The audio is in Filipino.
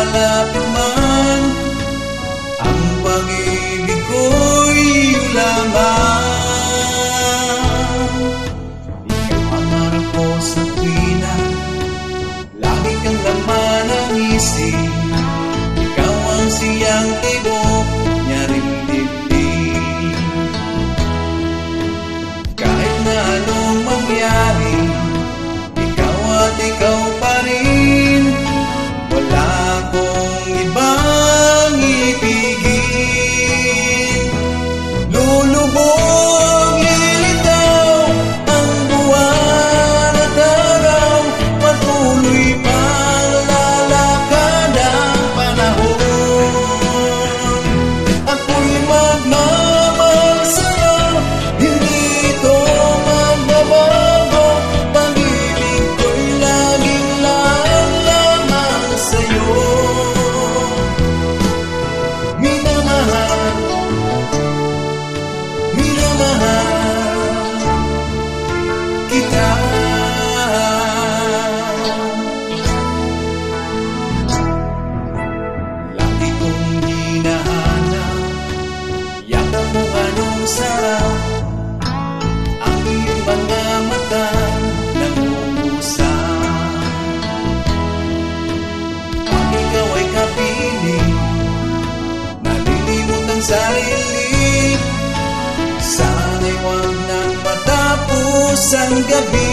malapit man, ang pag-ibig ko'y ulaman. Ikaw ang harap ko sa tuwina, lagi kang laman ng isip. Ikaw ang siyang tibok niya rin dibdib. Kahit na anong mangyari, ikaw at ikaw pa rin. Wala akong ibang ibigin. Lulubog, lilitaw ang buwan at araw, patuloy pang lalakad ang panahon. Ako'y magmamahal sa'yo, hindi ito magbabago. Pag-ibig ko'y laging lamang sa'yo. Minamahal, minamahal kita. Lagi kong hinahanap, yakap mo anong sarap, ang iyong mga mata nag-uusap. Pag ikaw ay kapiling, nalilimot ang sarili. Sana'y huwag nang matapos ang gabi.